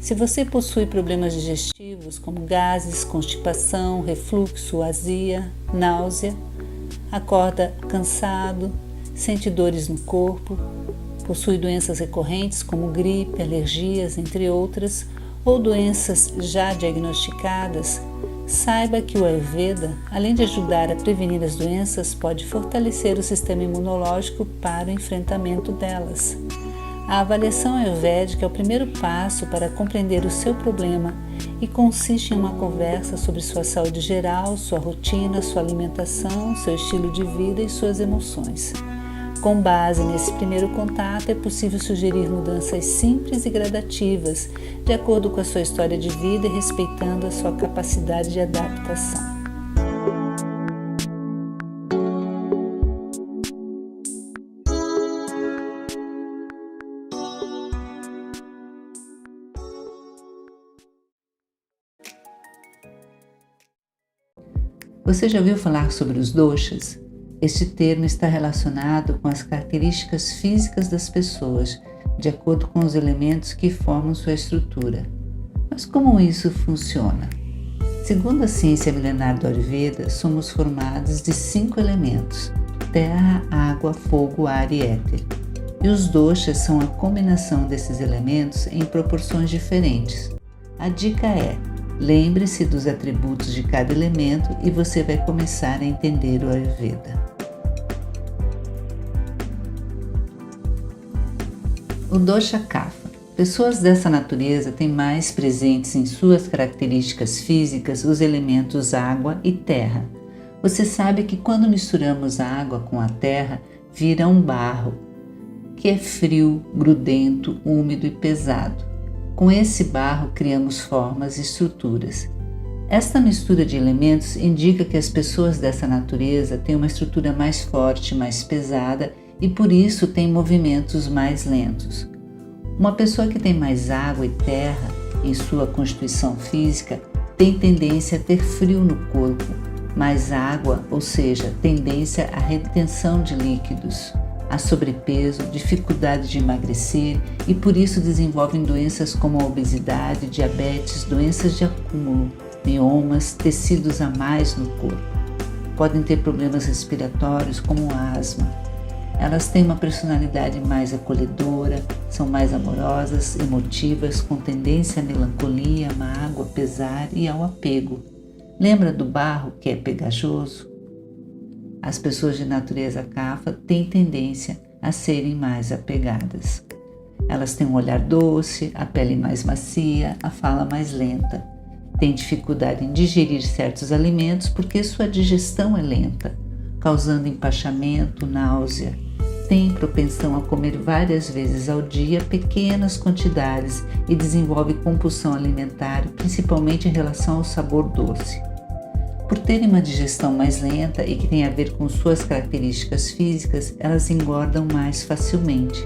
Se você possui problemas digestivos como gases, constipação, refluxo, azia, náusea, acorda cansado, sente dores no corpo, possui doenças recorrentes como gripe, alergias, entre outras, ou doenças já diagnosticadas, saiba que o Ayurveda, além de ajudar a prevenir as doenças, pode fortalecer o sistema imunológico para o enfrentamento delas. A avaliação ayurvédica é o primeiro passo para compreender o seu problema e consiste em uma conversa sobre sua saúde geral, sua rotina, sua alimentação, seu estilo de vida e suas emoções. Com base nesse primeiro contato, é possível sugerir mudanças simples e gradativas, de acordo com a sua história de vida e respeitando a sua capacidade de adaptação. Você já ouviu falar sobre os doshas? Este termo está relacionado com as características físicas das pessoas, de acordo com os elementos que formam sua estrutura. Mas como isso funciona? Segundo a ciência milenar do Ayurveda, somos formados de 5 elementos: terra, água, fogo, ar e éter. E os doshas são a combinação desses elementos em proporções diferentes. A dica é: lembre-se dos atributos de cada elemento e você vai começar a entender o Ayurveda. O dosha Kapha. Pessoas dessa natureza têm mais presentes em suas características físicas os elementos água e terra. Você sabe que quando misturamos a água com a terra, vira um barro, que é frio, grudento, úmido e pesado. Com esse barro, criamos formas e estruturas. Esta mistura de elementos indica que as pessoas dessa natureza têm uma estrutura mais forte, mais pesada e por isso têm movimentos mais lentos. Uma pessoa que tem mais água e terra em sua constituição física tem tendência a ter frio no corpo, mais água, ou seja, tendência à retenção de líquidos, a sobrepeso, dificuldade de emagrecer e por isso desenvolvem doenças como a obesidade, diabetes, doenças de acúmulo, miomas, tecidos a mais no corpo. Podem ter problemas respiratórios como asma. Elas têm uma personalidade mais acolhedora, são mais amorosas, emotivas, com tendência à melancolia, mágoa, pesar e ao apego. Lembra do barro que é pegajoso? As pessoas de natureza Kapha têm tendência a serem mais apegadas. Elas têm um olhar doce, a pele mais macia, a fala mais lenta. Têm dificuldade em digerir certos alimentos porque sua digestão é lenta, causando empachamento, náusea. Têm propensão a comer várias vezes ao dia pequenas quantidades e desenvolve compulsão alimentar, principalmente em relação ao sabor doce. Por terem uma digestão mais lenta e que tem a ver com suas características físicas, elas engordam mais facilmente.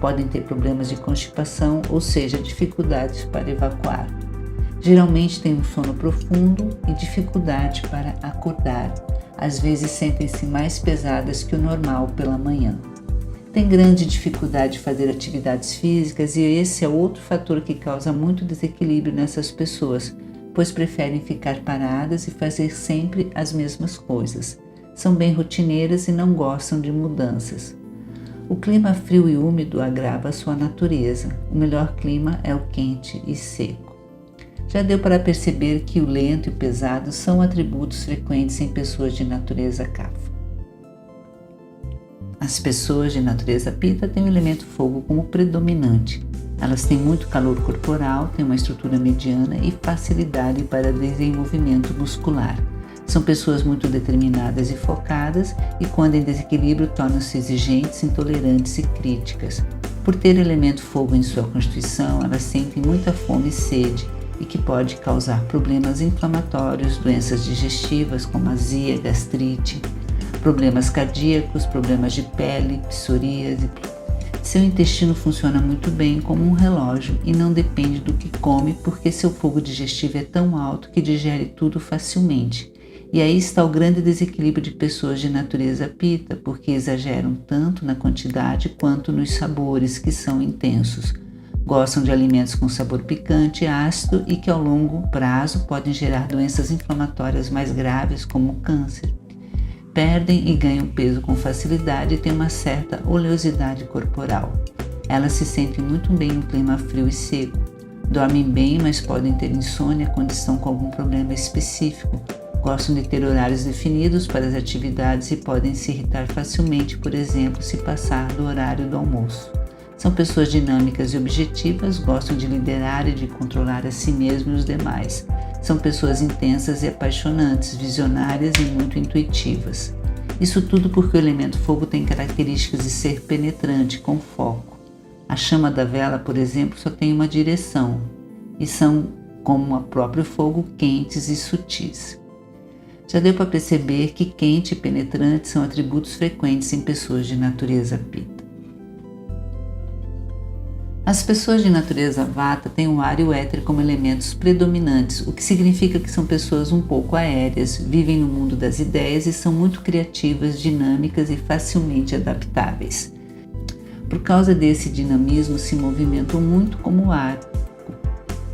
Podem ter problemas de constipação, ou seja, dificuldades para evacuar. Geralmente têm um sono profundo e dificuldade para acordar. Às vezes sentem-se mais pesadas que o normal pela manhã. Têm grande dificuldade de fazer atividades físicas e esse é outro fator que causa muito desequilíbrio nessas pessoas, pois preferem ficar paradas e fazer sempre as mesmas coisas. São bem rotineiras e não gostam de mudanças. O clima frio e úmido agrava a sua natureza. O melhor clima é o quente e seco. Já deu para perceber que o lento e o pesado são atributos frequentes em pessoas de natureza Kapha. As pessoas de natureza Pitta têm o elemento fogo como predominante. Elas têm muito calor corporal, têm uma estrutura mediana e facilidade para desenvolvimento muscular. São pessoas muito determinadas e focadas e, quando em desequilíbrio, tornam-se exigentes, intolerantes e críticas. Por ter elemento fogo em sua constituição, elas sentem muita fome e sede e que pode causar problemas inflamatórios, doenças digestivas como azia, gastrite, problemas cardíacos, problemas de pele, psoríase. Seu intestino funciona muito bem como um relógio e não depende do que come porque seu fogo digestivo é tão alto que digere tudo facilmente. E aí está o grande desequilíbrio de pessoas de natureza Pitta, porque exageram tanto na quantidade quanto nos sabores que são intensos. Gostam de alimentos com sabor picante e ácido e que ao longo prazo podem gerar doenças inflamatórias mais graves como o câncer. Perdem e ganham peso com facilidade e têm uma certa oleosidade corporal. Elas se sentem muito bem no clima frio e seco. Dormem bem, mas podem ter insônia quando estão com algum problema específico. Gostam de ter horários definidos para as atividades e podem se irritar facilmente, por exemplo, se passar do horário do almoço. São pessoas dinâmicas e objetivas, gostam de liderar e de controlar a si mesmo e os demais. São pessoas intensas e apaixonantes, visionárias e muito intuitivas. Isso tudo porque o elemento fogo tem características de ser penetrante, com foco. A chama da vela, por exemplo, só tem uma direção e são, como o próprio fogo, quentes e sutis. Já deu para perceber que quente e penetrante são atributos frequentes em pessoas de natureza Pitta. As pessoas de natureza Vata têm o ar e o éter como elementos predominantes, o que significa que são pessoas um pouco aéreas, vivem no mundo das ideias e são muito criativas, dinâmicas e facilmente adaptáveis. Por causa desse dinamismo, se movimentam muito como o ar.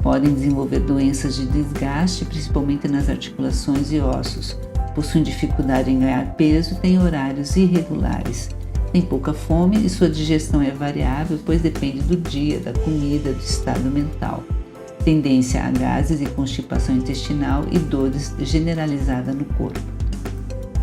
Podem desenvolver doenças de desgaste, principalmente nas articulações e ossos. Possuem dificuldade em ganhar peso e têm horários irregulares. Tem pouca fome e sua digestão é variável, pois depende do dia, da comida, do estado mental. Tendência a gases e constipação intestinal e dores generalizada no corpo.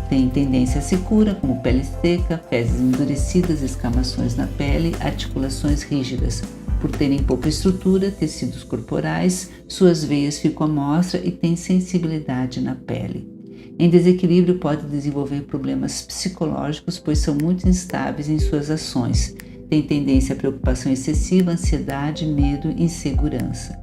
Tem tendência à secura, como pele seca, fezes endurecidas, escamações na pele, articulações rígidas. Por terem pouca estrutura, tecidos corporais, suas veias ficam à mostra e têm sensibilidade na pele. Em desequilíbrio, pode desenvolver problemas psicológicos, pois são muito instáveis em suas ações. Tem tendência à preocupação excessiva, ansiedade, medo e insegurança.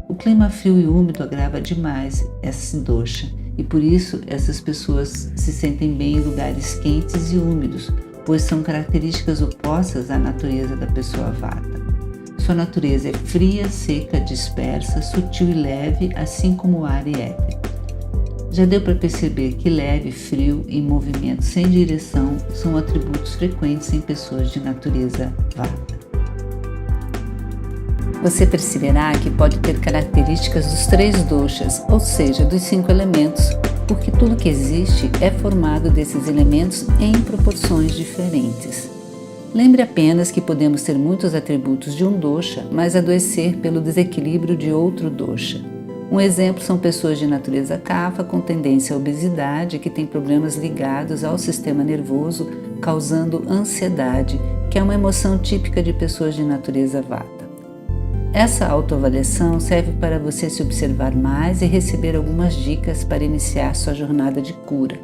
O clima frio e úmido agrava demais essa dosha e por isso essas pessoas se sentem bem em lugares quentes e úmidos, pois são características opostas à natureza da pessoa Vata. Sua natureza é fria, seca, dispersa, sutil e leve, assim como o ar e éter. Já deu para perceber que leve, frio e movimento sem direção são atributos frequentes em pessoas de natureza Vata. Você perceberá que pode ter características dos 3 doshas, ou seja, dos 5 elementos, porque tudo que existe é formado desses elementos em proporções diferentes. Lembre apenas que podemos ter muitos atributos de um dosha, mas adoecer pelo desequilíbrio de outro dosha. Um exemplo são pessoas de natureza Kapha com tendência à obesidade que têm problemas ligados ao sistema nervoso, causando ansiedade, que é uma emoção típica de pessoas de natureza Vata. Essa autoavaliação serve para você se observar mais e receber algumas dicas para iniciar sua jornada de cura.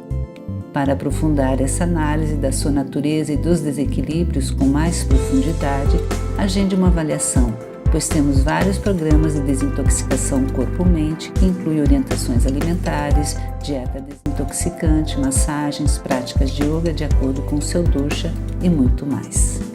Para aprofundar essa análise da sua natureza e dos desequilíbrios com mais profundidade, agende uma avaliação, pois temos vários programas de desintoxicação corpo-mente que incluem orientações alimentares, dieta desintoxicante, massagens, práticas de yoga de acordo com o seu dosha e muito mais.